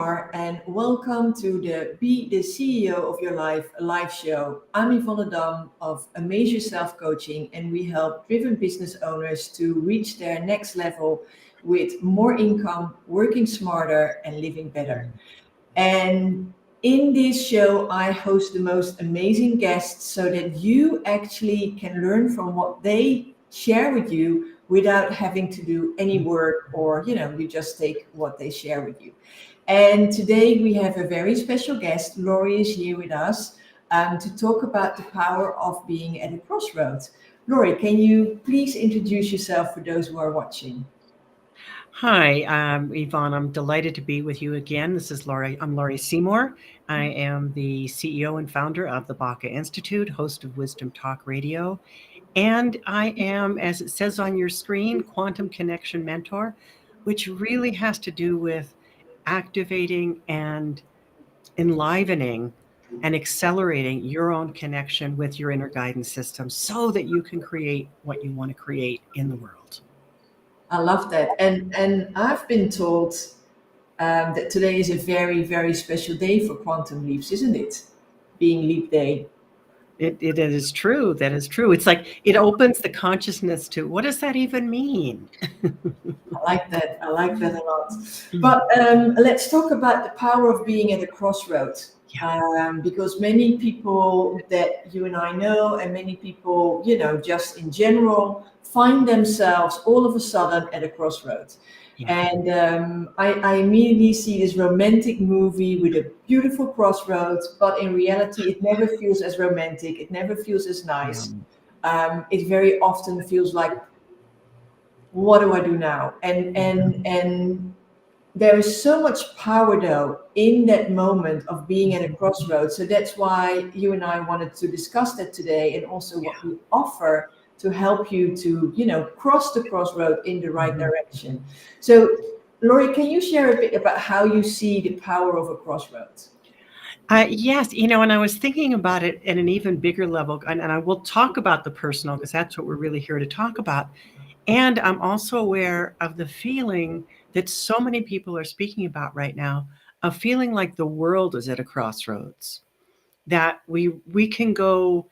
And welcome to the Be the CEO of Your Life live show. I'm Yvonne of A Major Self Coaching, and we help driven business owners to reach their next level with more income, working smarter, and living better. And in this show, I host the most amazing guests so that you actually can learn from what they share with you without having to do any work, or you just take what they share with you. And today we have a very special guest. Laurie is here with us to talk about the power of being at a crossroads. Laurie, can you please introduce yourself for those who are watching? Hi, Yvonne. I'm delighted to be with you again. This is Laurie. I'm Laurie Seymour. I am the CEO and founder of the Baca Institute, host of Wisdom Talk Radio. And I am, as it says on your screen, Quantum Connection Mentor, which really has to do with activating and enlivening and accelerating your own connection with your inner guidance system so that you can create what you want to create in the world. I love that. And I've been told that today is a very, very special day for quantum leaps, isn't it? Being leap day. It is true. That is true. It's like it opens the consciousness to what does that even mean? I like that. I like that a lot. But let's talk about the power of being at a crossroads. Because many people that you and I know, and many people, just in general, find themselves all of a sudden at a crossroads. And I immediately see this romantic movie with a beautiful crossroads, but in reality, it never feels as romantic. It never feels as nice. It very often feels like, what do I do now? And there is so much power though in that moment of being at a crossroads. So that's why you and I wanted to discuss that today, and also what we offer to help you to, cross the crossroad in the right direction. So Laurie, can you share a bit about how you see the power of a crossroads? Yes, and I was thinking about it at an even bigger level, and I will talk about the personal because that's what we're really here to talk about. And I'm also aware of the feeling that so many people are speaking about right now, of feeling like the world is at a crossroads, that we can go,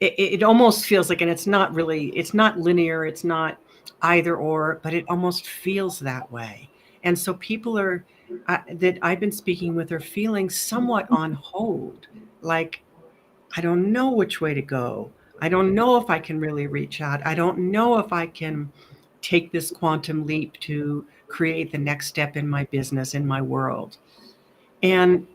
it almost feels like, and it's not linear, it's not either or, but it almost feels that way. And so people are, that I've been speaking with are feeling somewhat on hold, like, I don't know which way to go. I don't know if I can really reach out. I don't know if I can take this quantum leap to create the next step in my business, in my world. And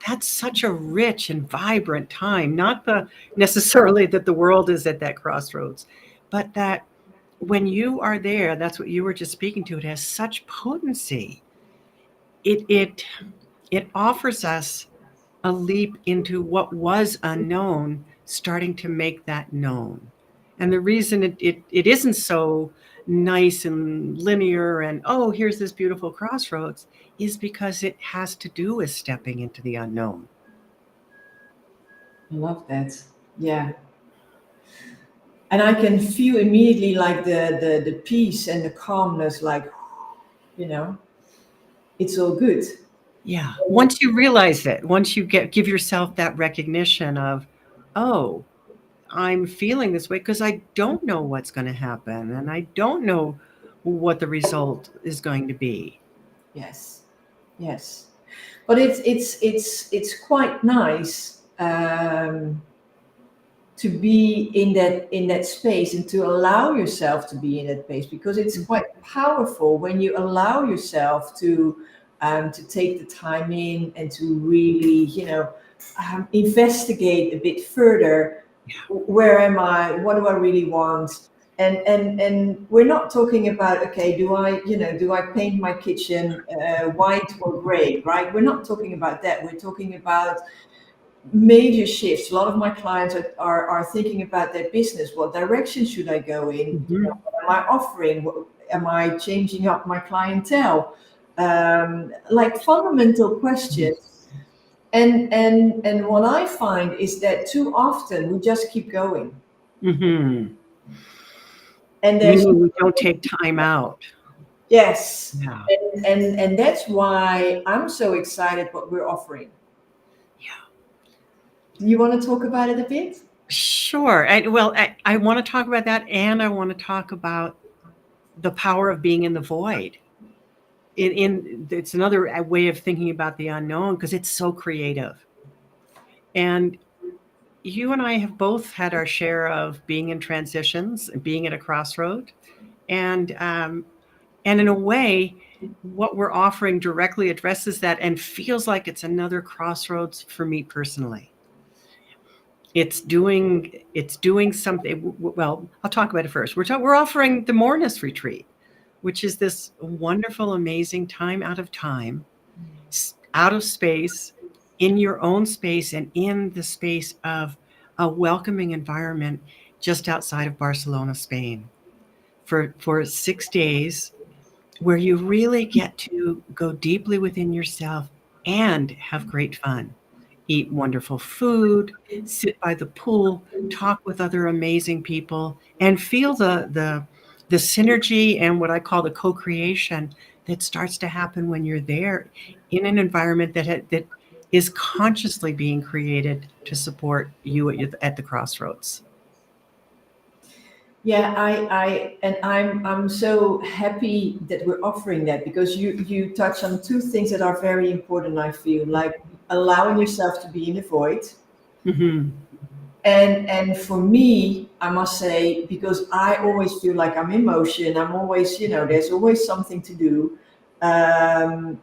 that's such a rich and vibrant time, not necessarily that the world is at that crossroads, but that when you are there, that's what you were just speaking to, it has such potency. It offers us a leap into what was unknown, starting to make that known. And the reason it isn't so nice and linear and, oh, here's this beautiful crossroads, is because it has to do with stepping into the unknown. I love that. Yeah. And I can feel immediately like the peace and the calmness, like, it's all good. Yeah. Once you realize it, once you give yourself that recognition of, oh, I'm feeling this way because I don't know what's going to happen and I don't know what the result is going to be. Yes. Yes. But it's quite nice to be in that space and to allow yourself to be in that space, because it's quite powerful when you allow yourself to take the time in and to really investigate a bit further. Where am I? What do I really want? And we're not talking about, okay, do I paint my kitchen white or gray, right? We're not talking about that. We're talking about major shifts. A lot of my clients are thinking about their business. What direction should I go in? What am I offering? Am I changing up my clientele? Like fundamental questions. And what I find is that too often we just keep going. Mm-hmm. And We don't take time out. Yes. Yeah. And that's why I'm so excited what we're offering. Yeah. You want to talk about it a bit? Sure. I want to talk about that, and I want to talk about the power of being in the void. It's another way of thinking about the unknown because it's so creative. And you and I have both had our share of being in transitions and being at a crossroad. And in a way, what we're offering directly addresses that and feels like it's another crossroads for me personally. It's doing something. Well, I'll talk about it first. We're offering the Morness Retreat, which is this wonderful, amazing time out of time, out of space, in your own space, and in the space of a welcoming environment just outside of Barcelona, Spain, for 6 days, where you really get to go deeply within yourself and have great fun. Eat wonderful food, sit by the pool, talk with other amazing people, and feel the synergy and what I call the co-creation that starts to happen when you're there in an environment that is consciously being created to support you at the crossroads. Yeah, I'm so happy that we're offering that, because you touch on two things that are very important, I feel, like allowing yourself to be in the void. Mhm. And for me, I must say, because I always feel like I'm in motion, I'm always, there's always something to do. Um,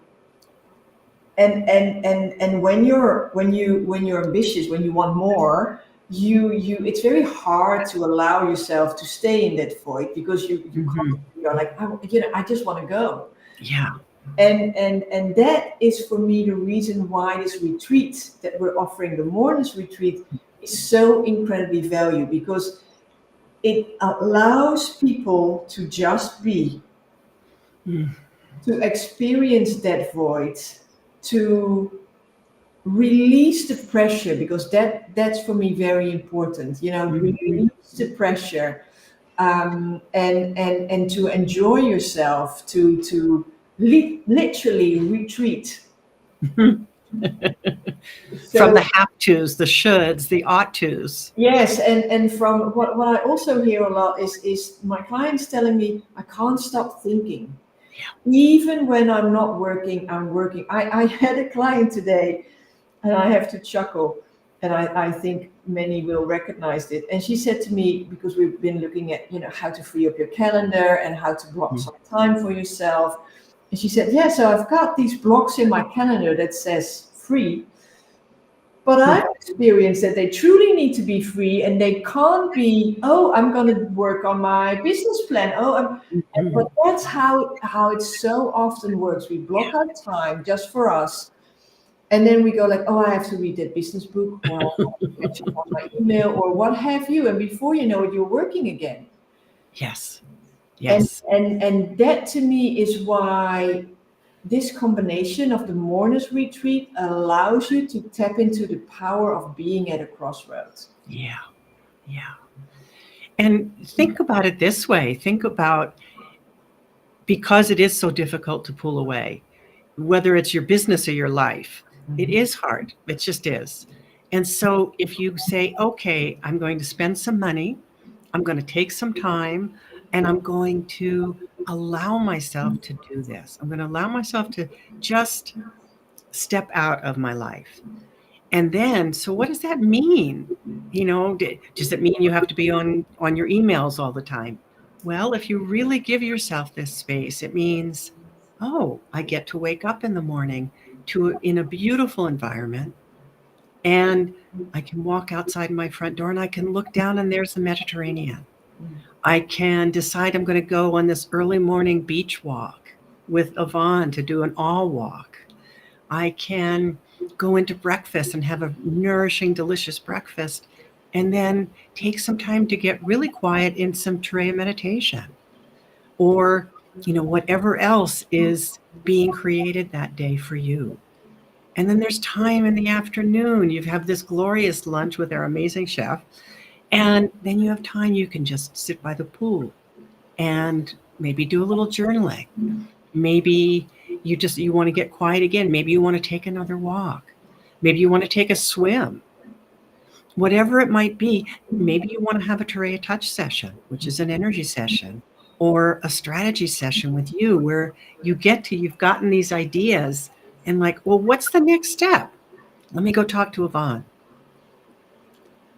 and when you're ambitious, when you want more, it's very hard to allow yourself to stay in that void, because you Mhm. constantly are like, I just want to go. Yeah. And that is for me the reason why this retreat that we're offering, the Mornings Retreat, is so incredibly valuable, because it allows people to just be, Mm. to experience that void, to release the pressure, because that's for me very important, Mhm. release the pressure, and to enjoy yourself, to literally retreat. From the So have tos, the shoulds, the ought tos. yes, and from what I also hear a lot is my clients telling me, I can't stop thinking. Even when I'm not working, I'm working. I had a client today, and I have to chuckle, and I think many will recognize it. And she said to me, because we've been looking at, how to free up your calendar and how to block some time for yourself. And she said, yeah, so I've got these blocks in my calendar that says free, but I've experienced that they truly need to be free, and they can't be, oh, I'm going to work on my business plan. But Mhm. that's how it so often works. We block our time just for us. And then we go like, oh, I have to read that business book, or I have to catch up on my email, or what have you. And before you know it, you're working again. Yes. And Yes. and that to me is why this combination of the Mourners Retreat allows you to tap into the power of being at a crossroads. Yeah. Yeah. And think about it this way. Think about, because it is so difficult to pull away, whether it's your business or your life, it is hard. It just is. And so if you say, okay, I'm going to spend some money, I'm going to take some time, and I'm going to allow myself to do this. I'm going to allow myself to just step out of my life. And then, so what does that mean? Does it mean you have to be on your emails all the time? Well, if you really give yourself this space, it means, oh, I get to wake up in the morning in a beautiful environment, and I can walk outside my front door and I can look down and there's the Mediterranean. I can decide I'm going to go on this early morning beach walk with Yvonne to do an all walk. I can go into breakfast and have a nourishing, delicious breakfast, and then take some time to get really quiet in some Turiya meditation, or whatever else is being created that day for you. And then there's time in the afternoon. You have this glorious lunch with our amazing chef, and then you have time you can just sit by the pool and Maybe do a little journaling. Maybe you want to get quiet again. Maybe you want to take another walk. Maybe you want to take a swim. Whatever it might be, maybe you want to have a Terea touch session, which is an energy session, or a strategy session with you where you've gotten these ideas and like, well, what's the next step? Let me go talk to Yvonne.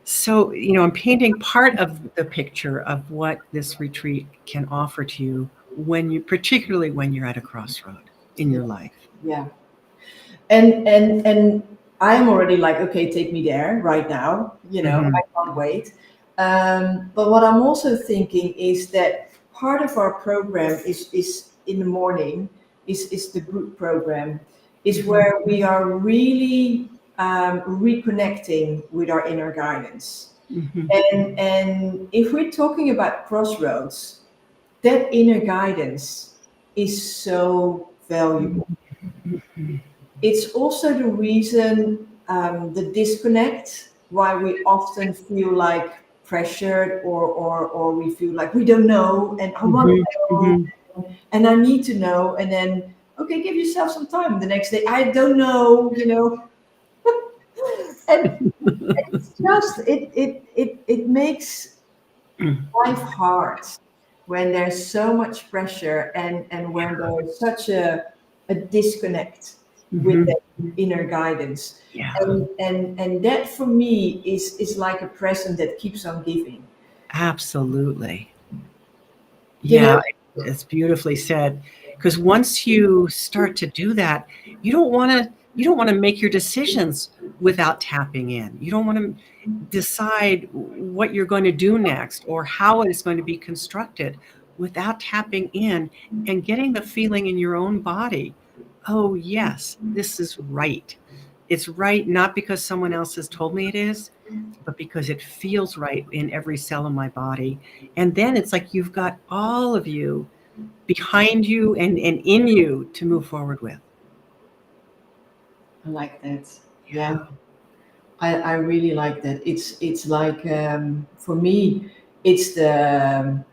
So, I'm painting part of the picture of what this retreat can offer to you particularly when you're at a crossroad in your life. Yeah. And I'm already like, okay, take me there right now. I can't wait. But what I'm also thinking is that part of our program is in the morning, is the group program, is where we are really reconnecting with our inner guidance. And if we're talking about crossroads, that inner guidance is so valuable. It's also the reason, the disconnect, why we often feel like pressured, or we feel like we don't know, and I want to know, and I need to know, and then, okay, give yourself some time. The next day, I don't know, and it's just it makes life hard when there's so much pressure, and when there's such a disconnect with that inner guidance. Yeah. And that for me is like a present that keeps on giving. Absolutely. Yeah, it's beautifully said. Because once you start to do that, you don't want to make your decisions without tapping in. You don't want to decide what you're going to do next or how it's going to be constructed without tapping in and getting the feeling in your own body. Oh, yes, this is right. It's right not because someone else has told me it is, but because it feels right in every cell of my body. And then it's like you've got all of you behind you and in you to move forward with. I like that. Yeah. I really like that. It's like, for me, it's the,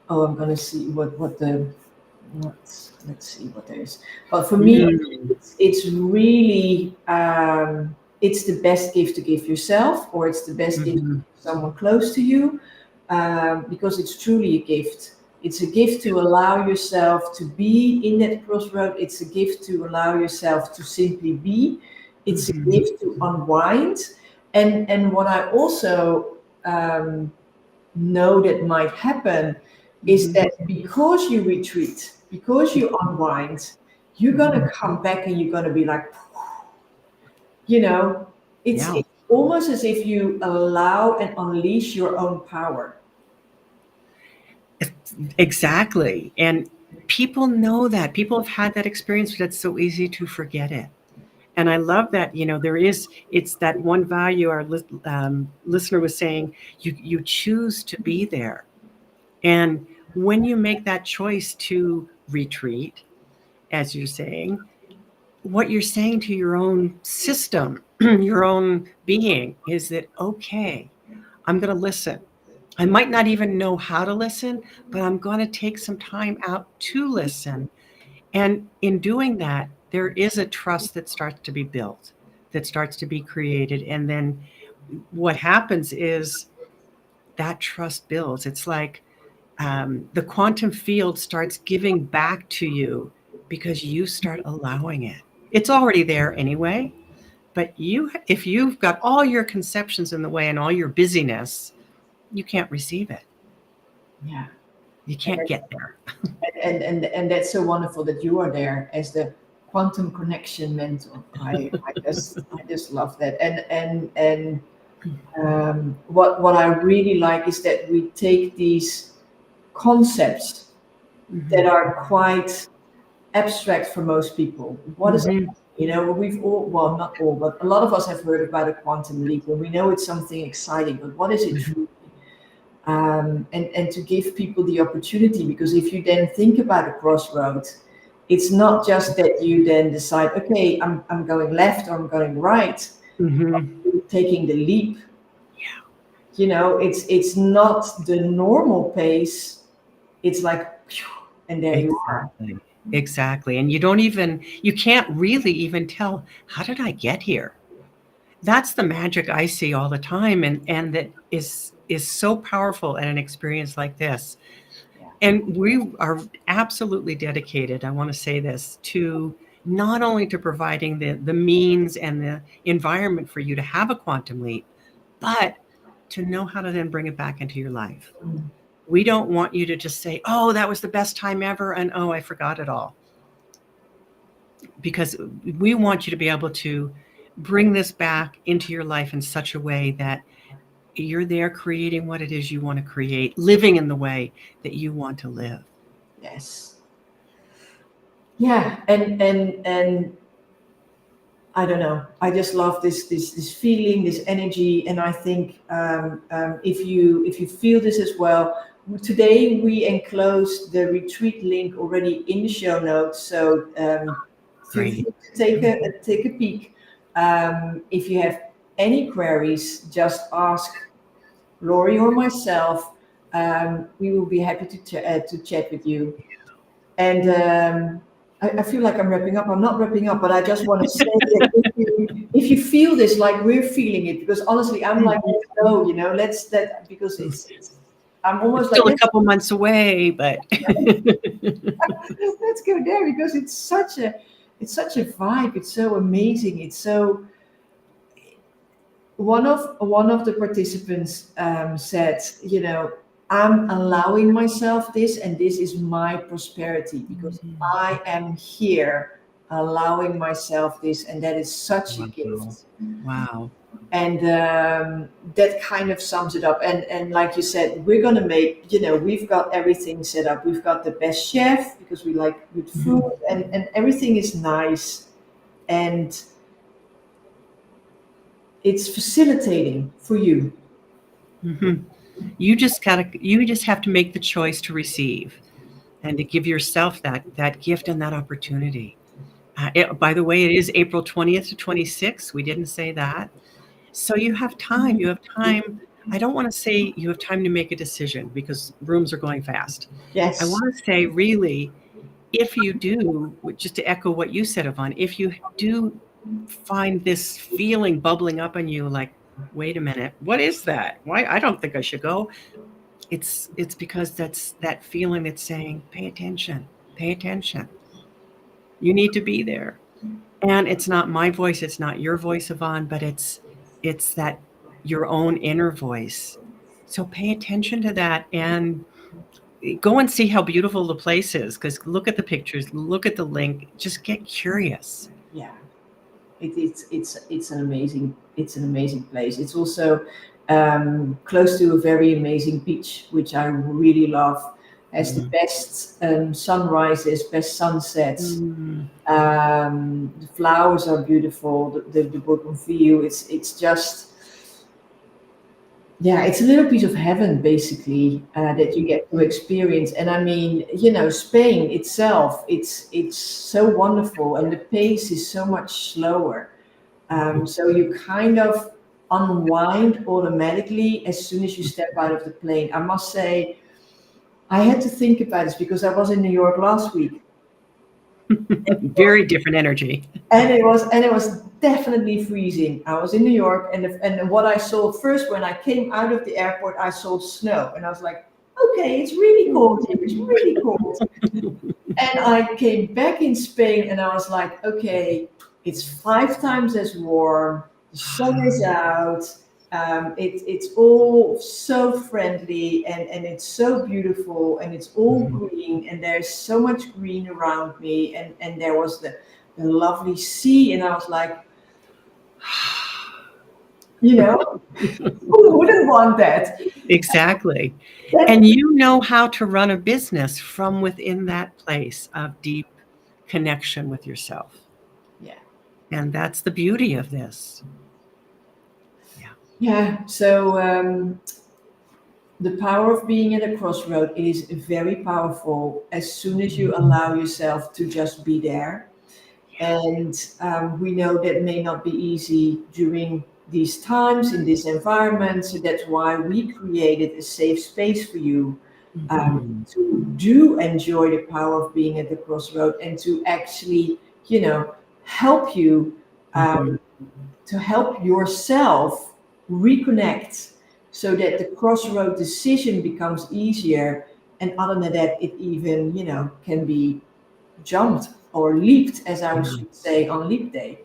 I'm gonna see let's see what there is. But for me, it's really, it's the best gift to give yourself, or it's the best gift to give someone close to you, because it's truly a gift. It's a gift to allow yourself to be in that crossroad. It's a gift to allow yourself to simply be. It's a gift to unwind. And what I also know that might happen is that because you retreat, because you unwind, you're gonna come back and you're gonna be like, it's almost as if you allow and unleash your own power. Exactly. And people know that. People have had that experience, but it's so easy to forget it. And I love that, it's that one value our listener was saying, you choose to be there. And when you make that choice to retreat, as you're saying, what you're saying to your own system, your own being is that, okay, I'm going to listen. I might not even know how to listen, but I'm going to take some time out to listen. And in doing that, there is a trust that starts to be built, that starts to be created. And then what happens is that trust builds. It's like the quantum field starts giving back to you because you start allowing it. It's already there anyway, but if you've got all your conceptions in the way and all your busyness, you can't receive it. Yeah. You can't get there. And that's so wonderful that you are there as the quantum connection mentor. I just love that. And what I really like is that we take these concepts that are quite abstract for most people. What is it? We've all, well, not all, but a lot of us have heard about a quantum leap, and we know it's something exciting, but what is it truly? And to give people the opportunity, because if you then think about a crossroad, it's not just that you then decide, okay, I'm going left or I'm going right. Taking the leap. Yeah. It's not the normal pace. it's like, phew, and there you are. Exactly. And you can't really even tell, how did I get here? That's the magic I see all the time, and that is so powerful at an experience like this. Yeah. And we are absolutely dedicated, I want to say this, to not only to providing the means and the environment for you to have a quantum leap, but to know how to then bring it back into your life. Mm. We don't want you to just say, oh, that was the best time ever, and oh, I forgot it all. Because we want you to be able to bring this back into your life in such a way that you're there creating what it is you want to create, living in the way that you want to live. Yes. Yeah, and I don't know. I just love this feeling, this energy, and I think if you feel this as well, today we enclosed the retreat link already in the show notes. So feel free to take a peek. If you have any queries, just ask Lori or myself. We will be happy to chat with you. And I feel like I'm wrapping up. I'm not wrapping up, but I just want to say that if you feel this like we're feeling it, because honestly, I'm like, let's go, because I'm almost still like a couple months away, but let's go there, because it's such a vibe. It's so amazing. It's so. One of the participants said, I'm allowing myself this, and this is my prosperity, because I am here allowing myself this, and that is such a gift. Wow. And that kind of sums it up. And like you said, we're going to make, we've got everything set up. We've got the best chef, because we like good food, and everything is nice. And it's facilitating for you. Mm-hmm. You just have to make the choice to receive and to give yourself that gift and that opportunity. By the way, it is April 20th to 26th. We didn't say that. So you have time. You have time. I don't want to say you have time to make a decision, because rooms are going fast. Yes. I want to say, really, if you do, just to echo what you said, Yvonne, if you do find this feeling bubbling up in you, like, wait a minute, what is that? Why? I don't think I should go. It's because that's that feeling that's saying, pay attention, pay attention. You need to be there. And it's not my voice, it's not your voice, Yvonne, but it's that your own inner voice. So pay attention to that, and go and see how beautiful the place is, because look at the pictures, look at the link, just get curious. Yeah. It's an amazing place. It's also close to a very amazing beach, which I really love. Has the best sunrises, best sunsets. The flowers are beautiful. The bougainvillea. It's just, yeah, it's a little piece of heaven, basically, that you get to experience. And I mean, Spain itself, it's so wonderful, and the pace is so much slower. So you kind of unwind automatically as soon as you step out of the plane. I must say, I had to think about this, because I was in New York last week. Very different energy. And it was definitely freezing. I was in New York, and what I saw first when I came out of the airport, I saw snow, and I was like, okay, it's really cold here. It's really cold. And I came back in Spain, and I was like, okay, it's 5 times as warm. The sun is out. It's all so friendly, and it's so beautiful, and it's all green, and there's so much green around me, and there was the lovely sea, and I was like, who wouldn't want that? Exactly. And you know how to run a business from within that place of deep connection with yourself. Yeah. And that's the beauty of this. Yeah. So the power of being at a crossroad is very powerful as soon as you allow yourself to just be there. And we know that may not be easy during these times in this environment. So that's why we created a safe space for you, Mhm. to do enjoy the power of being at the crossroad, and to actually, help you, Mhm. to help yourself reconnect, so that the crossroad decision becomes easier. And other than that, it even, can be jumped or leaped, as I should say, on leap day.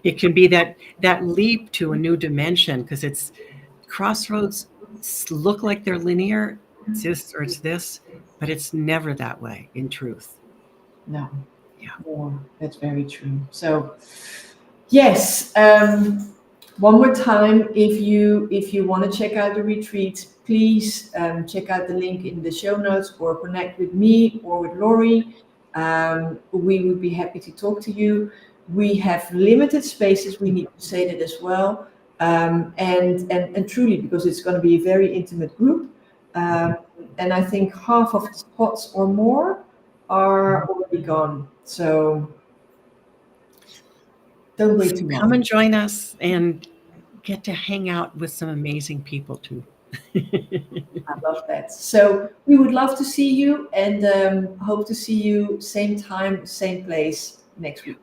It can be that leap to a new dimension, because it's crossroads look like they're linear. It's this or it's this, but it's never that way in truth. No, Yeah. no, that's very true. So, yes, one more time, if you want to check out the retreat, please check out the link in the show notes, or connect with me or with Lori. We would be happy to talk to you. We have limited spaces. We need to say that as well, and truly, because it's going to be a very intimate group, and I think half of the spots or more are already gone. So don't wait too Come long. and join us and get to hang out with some amazing people too. I love that. So we would love to see you, and hope to see you same time, same place next week.